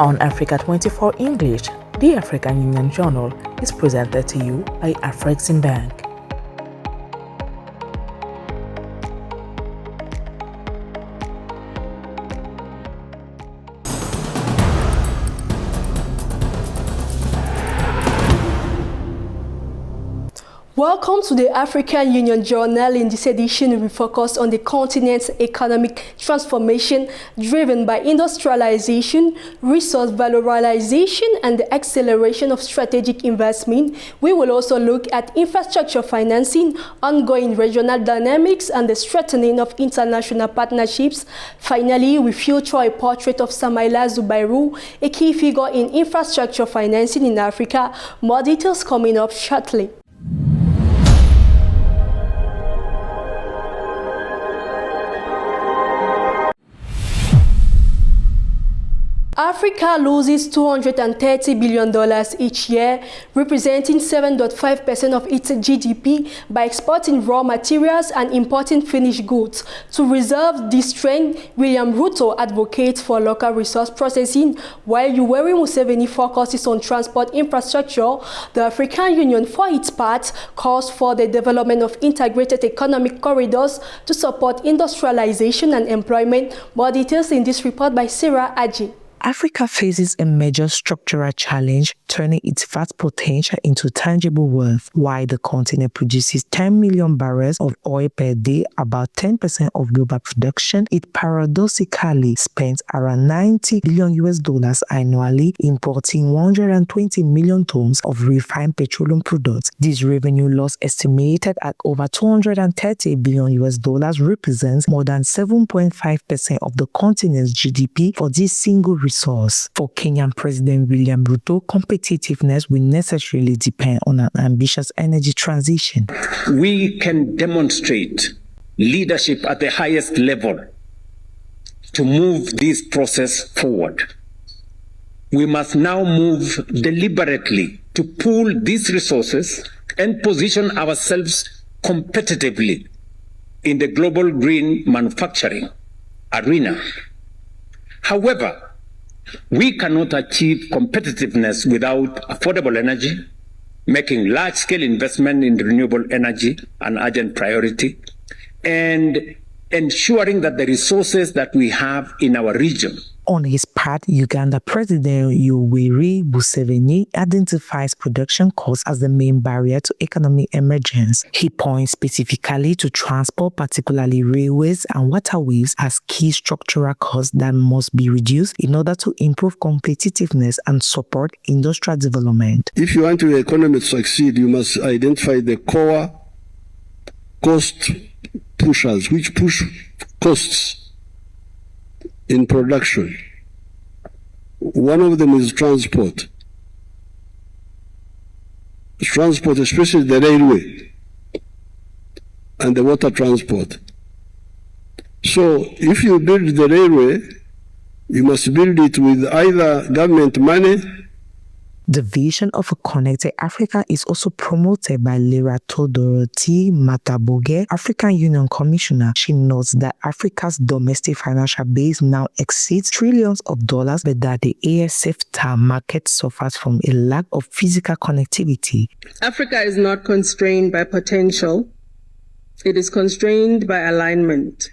On Africa 24 English, the African Union Journal is presented to you by Afreximbank. Welcome to the African Union Journal. In this edition, we focus on the continent's economic transformation driven by industrialization, resource valorization, and the acceleration of strategic investment. We will also look at infrastructure financing, ongoing regional dynamics, and the strengthening of international partnerships. Finally, we feature a portrait of Samaila Zubairu, a key figure in infrastructure financing in Africa. More details coming up shortly. Africa loses $230 billion each year, representing 7.5% of its GDP, by exporting raw materials and importing finished goods. To resolve this trend, William Ruto advocates for local resource processing, while Yoweri Museveni focuses on transport infrastructure. The African Union, for its part, calls for the development of integrated economic corridors to support industrialization and employment. More details in this report by Sarah Aji. Africa faces a major structural challenge, turning its vast potential into tangible wealth. While the continent produces 10 million barrels of oil per day, about 10% of global production, it paradoxically spends around $90 billion annually importing 120 million tons of refined petroleum products. This revenue loss, estimated at over $230 billion, represents more than 7.5% of the continent's GDP for this single resource. For Kenyan President William Ruto, competitiveness will necessarily depend on an ambitious energy transition. We can demonstrate leadership at the highest level to move this process forward. We must now move deliberately to pool these resources and position ourselves competitively in the global green manufacturing arena. However, we cannot achieve competitiveness without affordable energy, making large-scale investment in renewable energy an urgent priority, and ensuring that the resources that we have in our region. On his part, Uganda President Yoweri Museveni identifies production costs as the main barrier to economic emergence. He points specifically to transport, particularly railways and waterways, as key structural costs that must be reduced in order to improve competitiveness and support industrial development. If you want your economy to succeed, you must identify the core cost pushers, which push costs in production. One of them is transport. Transport, especially the railway and the water transport. So if you build the railway, you must build it with either government money. The vision of a connected Africa is also promoted by Lerato Dorothy Mataboge, African Union Commissioner. She notes that Africa's domestic financial base now exceeds trillions of dollars, but that the ASEAN market suffers from a lack of physical connectivity. Africa is not constrained by potential. It is constrained by alignment.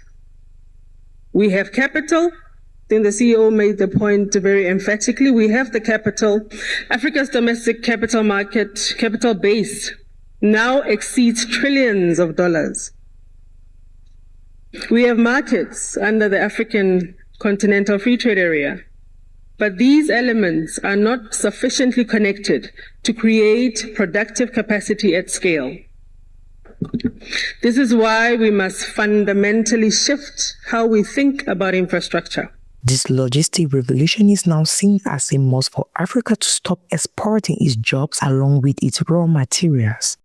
We have capital. I think the CEO made the point very emphatically. We have the capital. Africa's domestic capital market, capital base, now exceeds trillions of dollars. We have markets under the African Continental Free Trade Area, but these elements are not sufficiently connected to create productive capacity at scale. This is why we must fundamentally shift how we think about infrastructure. This logistic revolution is now seen as a must for Africa to stop exporting its jobs along with its raw materials.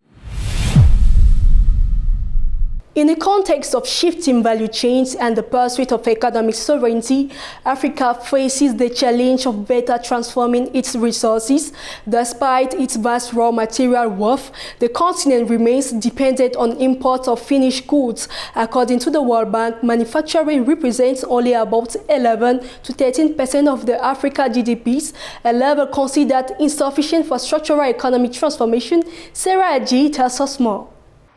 In the context of shifting value chains and the pursuit of economic sovereignty, Africa faces the challenge of better transforming its resources. Despite its vast raw material wealth, the continent remains dependent on imports of finished goods. According to the World Bank, manufacturing represents only about 11 to 13% of the Africa GDPs, a level considered insufficient for structural economic transformation. Sarah Aji tells us more.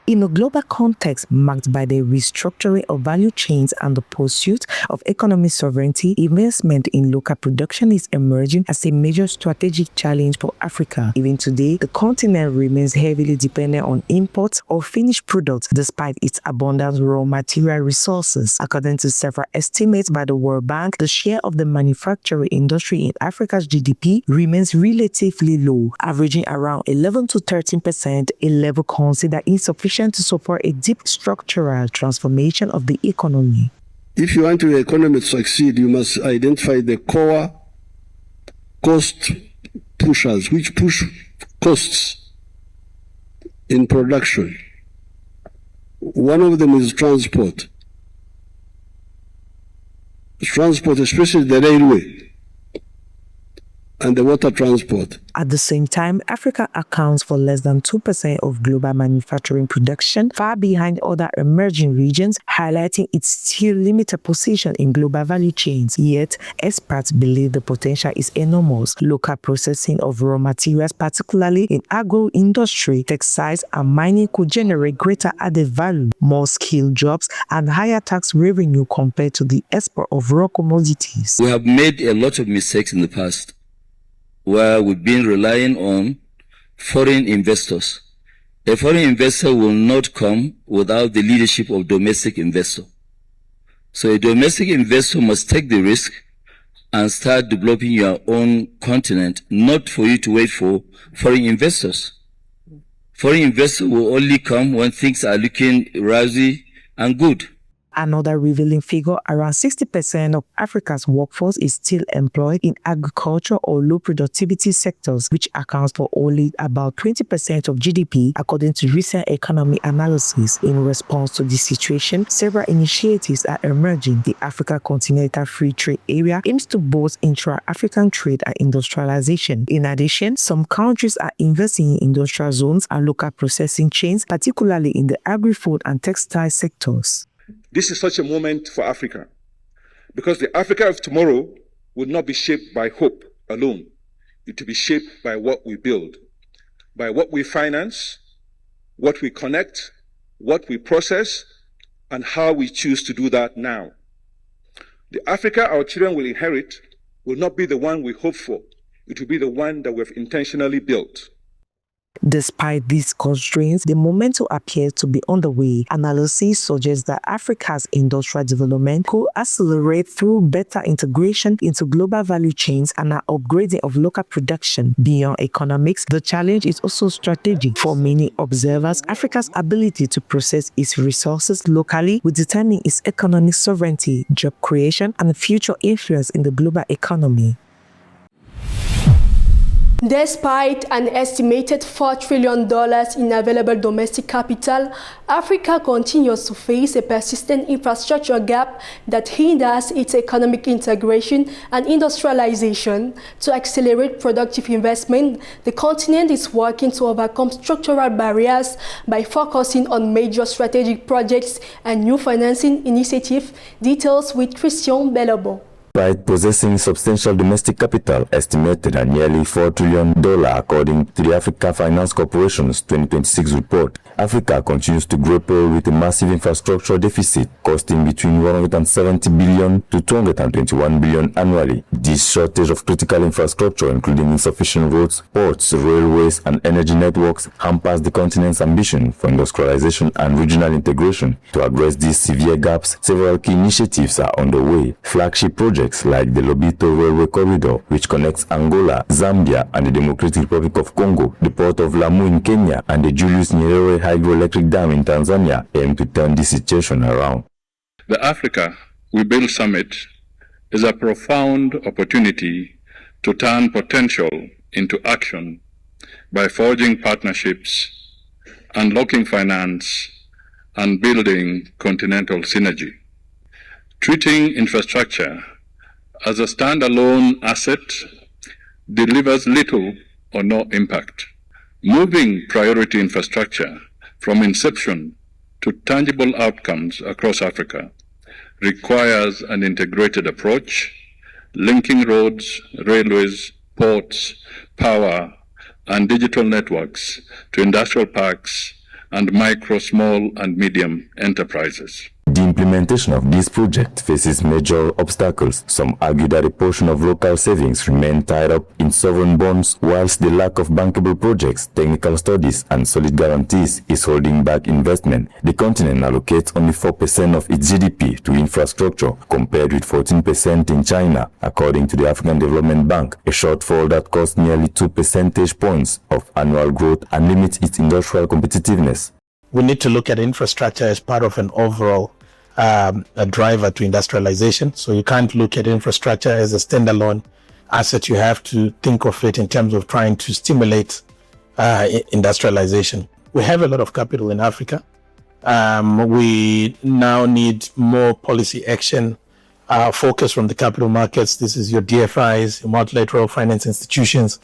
In a global context marked by the restructuring of value chains and the pursuit of economic sovereignty, investment in local production is emerging as a major strategic challenge for Africa. Even today, the continent remains heavily dependent on imports of finished products despite its abundant raw material resources. According to several estimates by the World Bank, the share of the manufacturing industry in Africa's GDP remains relatively low, averaging around 11 to 13%, a level considered insufficient to support a deep structural transformation of the economy. If you want your economy to succeed, you must identify the core cost pushers, which push costs in production. One of them is transport. Transport, especially the railway and the water transport. At the same time, Africa accounts for less than 2% of global manufacturing production, far behind other emerging regions, highlighting its still limited position in global value chains. Yet, experts believe the potential is enormous. Local processing of raw materials, particularly in agro-industry, textiles, and mining, could generate greater added value, more skilled jobs, and higher tax revenue compared to the export of raw commodities. We have made a lot of mistakes in the past, where we've been relying on foreign investors. A foreign investor will not come without the leadership of domestic investor. So a domestic investor must take the risk and start developing your own continent, not for you to wait for foreign investors. Foreign investors will only come when things are looking rosy and good. Another revealing figure, around 60% of Africa's workforce is still employed in agriculture or low productivity sectors, which accounts for only about 20% of GDP, according to recent economic analysis. In response to this situation, several initiatives are emerging. The Africa Continental Free Trade Area aims to boost intra-African trade and industrialization. In addition, some countries are investing in industrial zones and local processing chains, particularly in the agri-food and textile sectors. This is such a moment for Africa, because the Africa of tomorrow will not be shaped by hope alone. It will be shaped by what we build, by what we finance, what we connect, what we process, and how we choose to do that now. The Africa our children will inherit will not be the one we hope for. It will be the one that we've intentionally built. Despite these constraints, the momentum appears to be underway. Analysis suggests that Africa's industrial development could accelerate through better integration into global value chains and an upgrading of local production. Beyond economics, the challenge is also strategic. For many observers, Africa's ability to process its resources locally will determine its economic sovereignty, job creation, and future influence in the global economy. Despite an estimated $4 trillion in available domestic capital, Africa continues to face a persistent infrastructure gap that hinders its economic integration and industrialization. To accelerate productive investment, the continent is working to overcome structural barriers by focusing on major strategic projects and new financing initiatives. Details with Christian Belobo. Despite possessing substantial domestic capital estimated at nearly $4 trillion according to the Africa Finance Corporation's 2026 report, Africa continues to grapple with a massive infrastructure deficit costing between $170 billion to $221 billion annually. This shortage of critical infrastructure, including insufficient roads, ports, railways, and energy networks, hampers the continent's ambition for industrialization and regional integration. To address these severe gaps, several key initiatives are underway. Flagship projects like the Lobito Railway Corridor, which connects Angola, Zambia, and the Democratic Republic of Congo, the port of Lamu in Kenya, and the Julius Nyerere Hydroelectric Dam in Tanzania, aim to turn this situation around. The Africa We Build Summit is a profound opportunity to turn potential into action by forging partnerships, unlocking finance, and building continental synergy. Treating infrastructure as a standalone asset delivers little or no impact. Moving priority infrastructure from inception to tangible outcomes across Africa requires an integrated approach, linking roads, railways, ports, power, and digital networks to industrial parks and micro, small, and medium enterprises. The implementation of this project faces major obstacles. Some argue that a portion of local savings remain tied up in sovereign bonds, whilst the lack of bankable projects, technical studies, and solid guarantees is holding back investment. The continent allocates only 4% of its GDP to infrastructure, compared with 14% in China, according to the African Development Bank, a shortfall that costs nearly 2 percentage points of annual growth and limits its industrial competitiveness. We need to look at infrastructure as part of an overall a driver to industrialization. So you can't look at infrastructure as a standalone asset. You have to think of it in terms of trying to stimulate industrialization. We have a lot of capital in Africa. We now need more policy action, focus from the capital markets. This is your DFIs, your multilateral finance institutions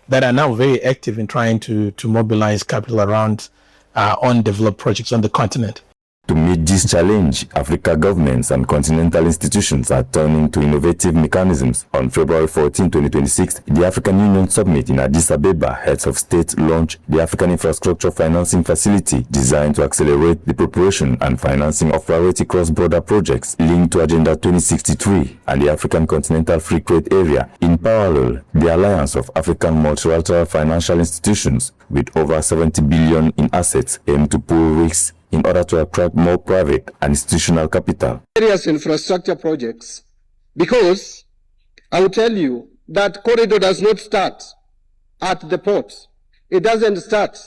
that are now very active in trying to mobilize capital around undeveloped projects on the continent. To meet this challenge, Africa governments and continental institutions are turning to innovative mechanisms. On February 14, 2026, the African Union Summit in Addis Ababa, heads of state launched the African Infrastructure Financing Facility, designed to accelerate the preparation and financing of priority cross-border projects linked to Agenda 2063 and the African Continental Free Trade Area. In parallel, the Alliance of African Multilateral Financial Institutions, with over 70 billion in assets, aim to pool risks in order to attract more private and institutional capital. Various infrastructure projects, because I will tell you that corridor does not start at the ports. It doesn't start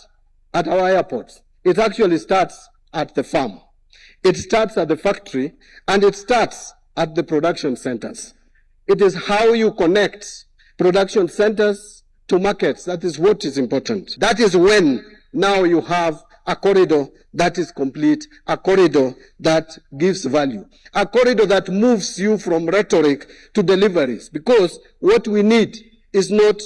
at our airports. It actually starts at the farm. It starts at the factory, and it starts at the production centers. It is how you connect production centers to markets. That is what is important. That is when now you have a corridor that is complete, a corridor that gives value, a corridor that moves you from rhetoric to deliveries, because what we need is not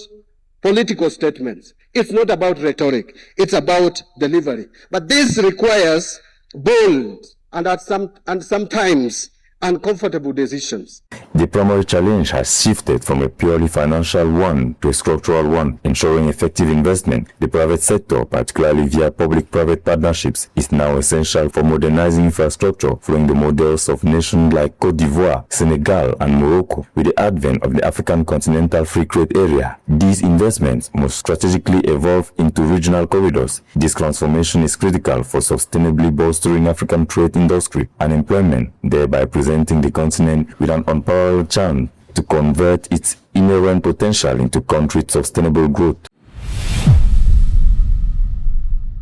political statements. It's not about rhetoric. It's about delivery. But this requires bold and sometimes uncomfortable decisions. The primary challenge has shifted from a purely financial one to a structural one, ensuring effective investment. The private sector, particularly via public-private partnerships, is now essential for modernizing infrastructure, following the models of nations like Cote d'Ivoire, Senegal, and Morocco. With the advent of the African Continental Free Trade Area, these investments must strategically evolve into regional corridors. This transformation is critical for sustainably bolstering African trade industry and employment, thereby presenting the continent with an unparalleled chance to convert its inherent potential into concrete sustainable growth.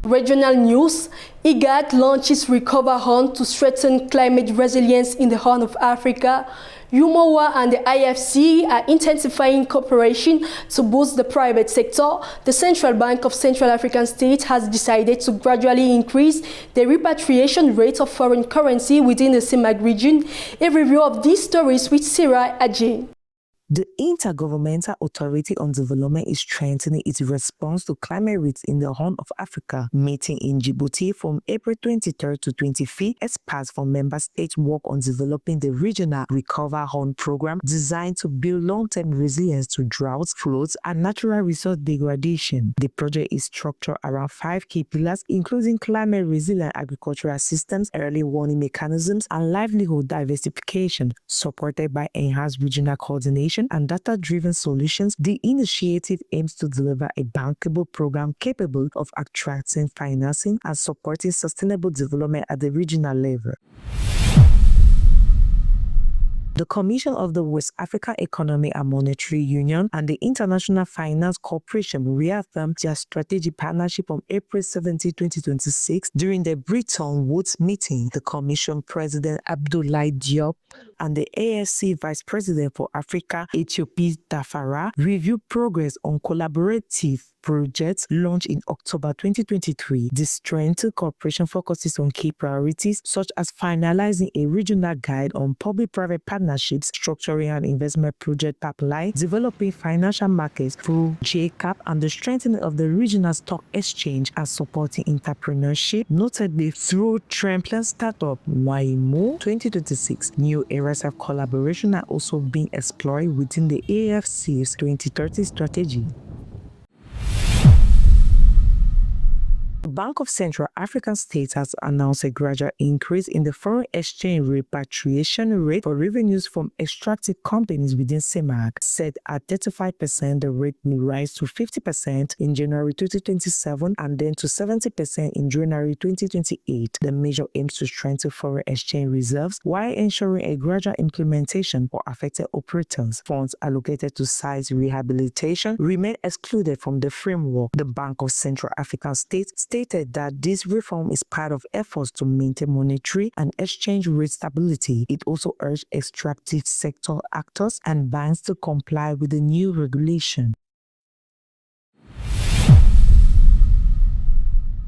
Regional news: IGAD launches Recover Horn to strengthen climate resilience in the Horn of Africa. UMOA and the IFC are intensifying cooperation to boost the private sector. The Central Bank of Central African States has decided to gradually increase the repatriation rate of foreign currency within the CIMAC region. A review of these stories with Sarah Ajay. The Intergovernmental Authority on Development is strengthening its response to climate risks in the Horn of Africa. Meeting in Djibouti from April 23rd to 25th, experts from member states work on developing the regional Recover Horn program designed to build long-term resilience to droughts, floods, and natural resource degradation. The project is structured around 5 key pillars, including climate-resilient agricultural systems, early warning mechanisms, and livelihood diversification. Supported by enhanced regional coordination and data-driven solutions, the initiative aims to deliver a bankable program capable of attracting financing and supporting sustainable development at the regional level. The Commission of the West African Economic and Monetary Union and the International Finance Corporation reaffirmed their strategic partnership on April 17, 2026 during the Bretton Woods meeting. The Commission President Abdoulaye Diop and the ASC Vice President for Africa, Ethiopie Tafara, reviewed progress on collaborative projects launched in October 2023. The strengthened cooperation focuses on key priorities such as finalizing a regional guide on public-private partnerships, structuring an investment project pipeline, developing financial markets through JCAP, and the strengthening of the regional stock exchange and supporting entrepreneurship, notably through Tremplin Startup Waimo 2026. New areas of collaboration are also being explored within the AFC's 2030 strategy. The Bank of Central African States has announced a gradual increase in the foreign exchange repatriation rate for revenues from extractive companies within CEMAC. Set at 35%, the rate will rise to 50% in January 2027 and then to 70% in January 2028. The measure aims to strengthen foreign exchange reserves while ensuring a gradual implementation for affected operators. Funds allocated to sites rehabilitation remain excluded from the framework. The Bank of Central African States stated that this reform is part of efforts to maintain monetary and exchange rate stability. It also urged extractive sector actors and banks to comply with the new regulation.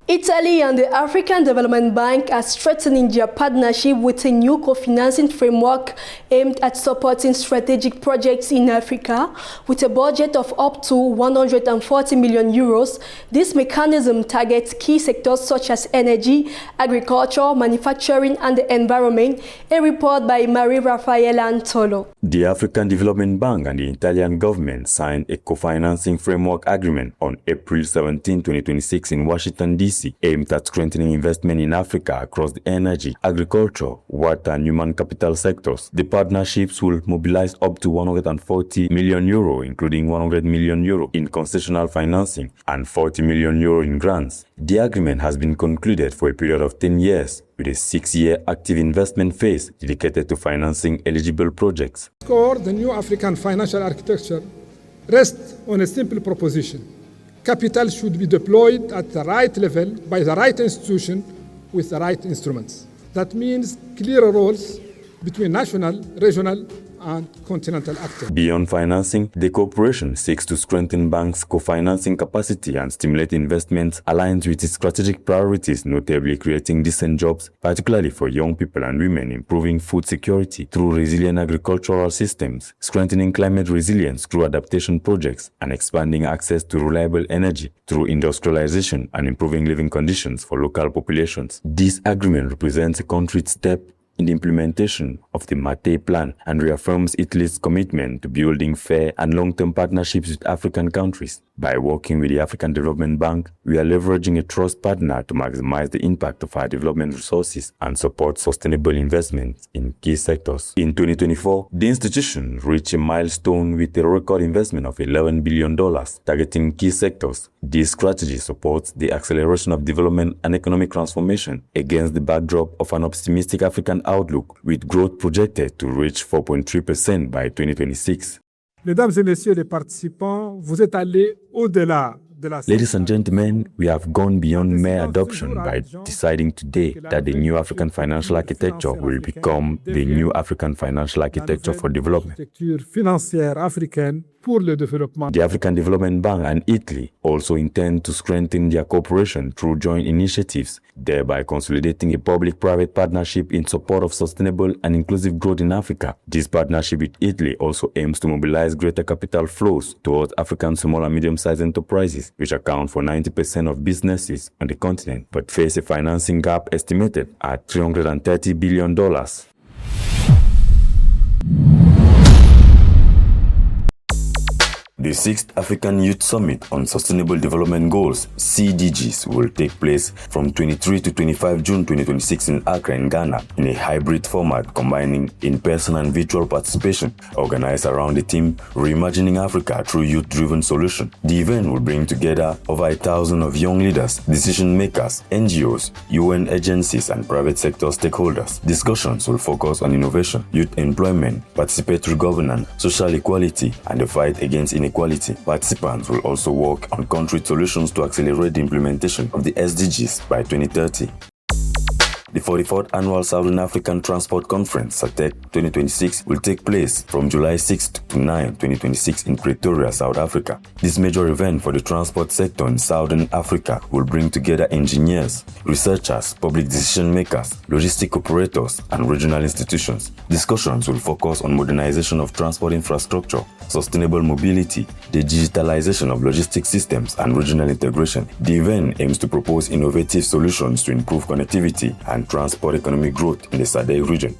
Italy and the African Development Bank are strengthening their partnership with a new co-financing framework aimed at supporting strategic projects in Africa. With a budget of up to 140 million euros, this mechanism targets key sectors such as energy, agriculture, manufacturing, and the environment. A report by Marie Raffaella Antolo. The African Development Bank and the Italian government signed a co-financing framework agreement on April 17, 2026 in Washington, D.C. aimed at strengthening investment in Africa across the energy, agriculture, water, and human capital sectors. The partnerships will mobilize up to 140 million euro, including 100 million euro in concessional financing and 40 million euro in grants. The agreement has been concluded for a period of 10 years, with a 6-year active investment phase dedicated to financing eligible projects. The new African financial architecture rests on a simple proposition. Capital should be deployed at the right level by the right institution with the right instruments. That means clearer roles between national, regional, and continental actors. Beyond financing, the cooperation seeks to strengthen banks' co-financing capacity and stimulate investments aligned with its strategic priorities, notably creating decent jobs, particularly for young people and women, improving food security through resilient agricultural systems, strengthening climate resilience through adaptation projects, and expanding access to reliable energy through industrialization and improving living conditions for local populations. This agreement represents a concrete step in the implementation of the Mattei Plan and reaffirms Italy's commitment to building fair and long-term partnerships with African countries. By working with the African Development Bank, we are leveraging a trust partner to maximize the impact of our development resources and support sustainable investments in key sectors. In 2024, the institution reached a milestone with a record investment of $11 billion, targeting key sectors. This strategy supports the acceleration of development and economic transformation against the backdrop of an optimistic African outlook, with growth projected to reach 4.3% by 2026. Mesdames et messieurs les participants, vous êtes allés au-delà de la... Ladies and gentlemen, we have gone beyond mere adoption by deciding today that the new African financial architecture will become the new African financial architecture for development. Financière africaine pour le développement. The African Development Bank and Italy also intend to strengthen their cooperation through joint initiatives, thereby consolidating a public-private partnership in support of sustainable and inclusive growth in Africa. This partnership with Italy also aims to mobilize greater capital flows towards African small and medium-sized enterprises, which account for 90% of businesses on the continent, but face a financing gap estimated at $330 billion. The 6th African Youth Summit on Sustainable Development Goals, CDGs, will take place from 23 to 25 June 2026 in Accra, in Ghana, in a hybrid format combining in-person and virtual participation, organized around the theme Reimagining Africa Through Youth-Driven Solution. The event will bring together over 1,000 of young leaders, decision makers, NGOs, UN agencies, and private sector stakeholders. Discussions will focus on innovation, youth employment, participatory governance, social equality, and the fight against inequality. Participants will also work on concrete solutions to accelerate the implementation of the SDGs by 2030. The 44th Annual Southern African Transport Conference, SATEC 2026, will take place from July 6 to 9, 2026 in Pretoria, South Africa. This major event for the transport sector in Southern Africa will bring together engineers, researchers, public decision makers, logistic operators, and regional institutions. Discussions will focus on modernization of transport infrastructure, sustainable mobility, the digitalization of logistic systems, and regional integration. The event aims to propose innovative solutions to improve connectivity and transport economic growth in the SADC region.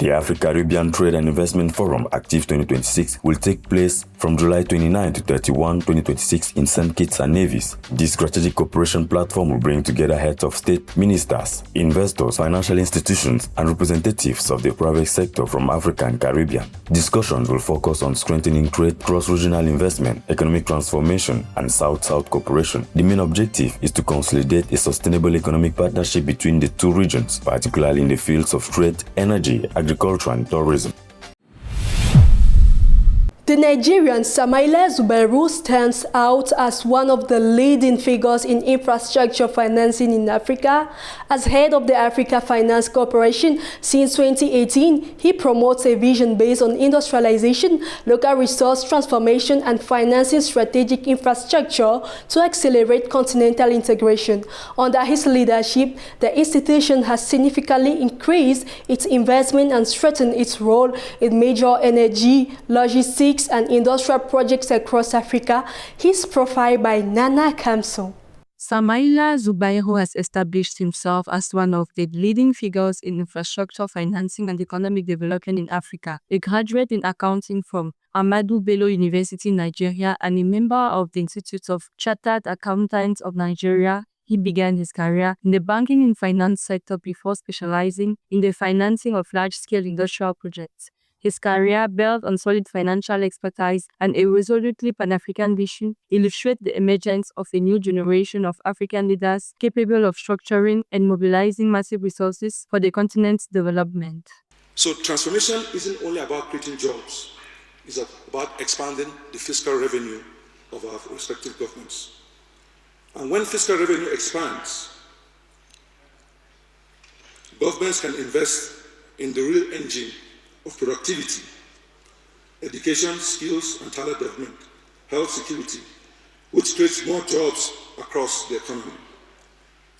The Africa-Caribbean Trade and Investment Forum, Active 2026, will take place from July 29 to 31, 2026 in St. Kitts and Nevis. This strategic cooperation platform will bring together heads of state, ministers, investors, financial institutions, and representatives of the private sector from Africa and Caribbean. Discussions will focus on strengthening trade, cross-regional investment, economic transformation, and South-South cooperation. The main objective is to consolidate a sustainable economic partnership between the two regions, particularly in the fields of trade, energy, agriculture, and tourism. The Nigerian Samaila Zubairu stands out as one of the leading figures in infrastructure financing in Africa. As head of the Africa Finance Corporation since 2018, he promotes a vision based on industrialization, local resource transformation, and financing strategic infrastructure to accelerate continental integration. Under his leadership, the institution has significantly increased its investment and strengthened its role in major energy, logistics, and industrial projects across Africa. His profile by Nana Kamso. Samaila Zubairu has established himself as one of the leading figures in infrastructure financing and economic development in Africa. A graduate in accounting from Ahmadu Bello University, Nigeria, and a member of the Institute of Chartered Accountants of Nigeria, he began his career in the banking and finance sector before specializing in the financing of large-scale industrial projects. His career, built on solid financial expertise and a resolutely Pan-African vision, illustrates the emergence of a new generation of African leaders capable of structuring and mobilizing massive resources for the continent's development. So transformation isn't only about creating jobs, it's about expanding the fiscal revenue of our respective governments. And when fiscal revenue expands, governments can invest in the real engine of productivity, education, skills, and talent development, health security, which creates more jobs across the economy.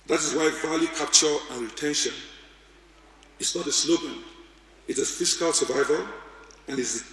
That is why value capture and retention is not a slogan, it is fiscal survival and is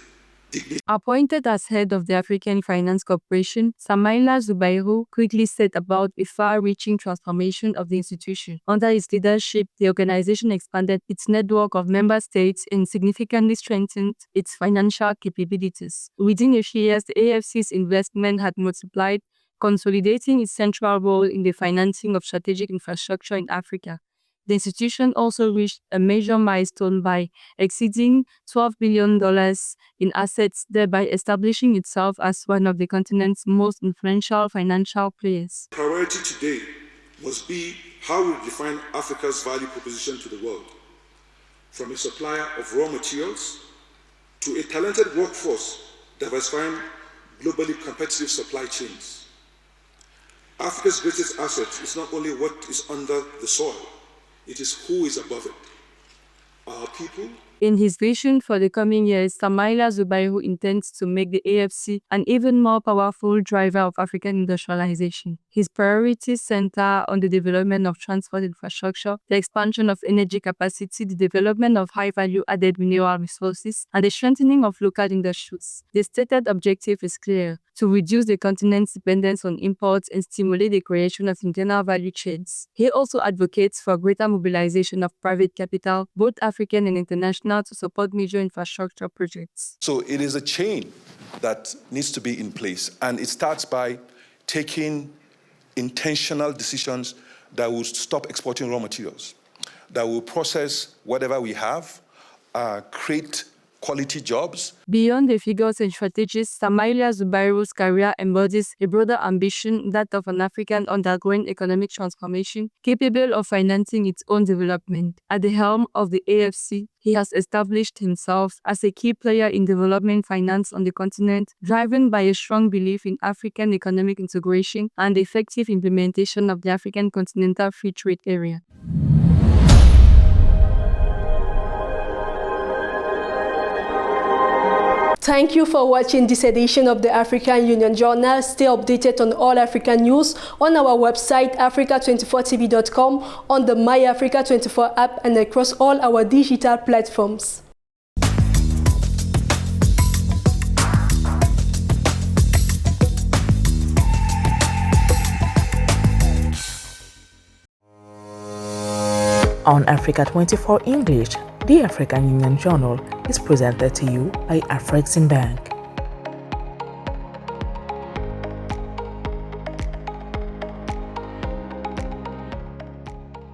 dignity. Appointed as head of the African Finance Corporation, Samaila Zubairu quickly set about a far-reaching transformation of the institution. Under his leadership, the organization expanded its network of member states and significantly strengthened its financial capabilities. Within a few years, the AFC's investment had multiplied, consolidating its central role in the financing of strategic infrastructure in Africa. The institution also reached a major milestone by exceeding $12 billion in assets, thereby establishing itself as one of the continent's most influential financial players. Priority today must be how we define Africa's value proposition to the world, from a supplier of raw materials to a talented workforce diversifying globally competitive supply chains. Africa's greatest asset is not only what is under the soil, it is who is above it. Our people. In his vision for the coming years, Samaila Zubairu intends to make the AFC an even more powerful driver of African industrialization. His priorities center on the development of transport infrastructure, the expansion of energy capacity, the development of high-value added mineral resources, and the strengthening of local industries. The stated objective is clear: to reduce the continent's dependence on imports and stimulate the creation of internal value chains. He also advocates for greater mobilization of private capital, both African and international, to support major infrastructure projects. So it is a chain that needs to be in place, and it starts by taking intentional decisions that will stop exporting raw materials, that will process whatever we have, create quality jobs. Beyond the figures and strategies, Samaila Zubairu's career embodies a broader ambition, that of an African undergoing economic transformation, capable of financing its own development. At the helm of the AFC, he has established himself as a key player in development finance on the continent, driven by a strong belief in African economic integration and the effective implementation of the African Continental Free Trade Area. Thank you for watching this edition of the African Union Journal. Stay updated on all African news on our website africa24tv.com, on the My Africa 24 app, and across all our digital platforms. On Africa 24 English, the African Union Journal is presented to you by Afreximbank.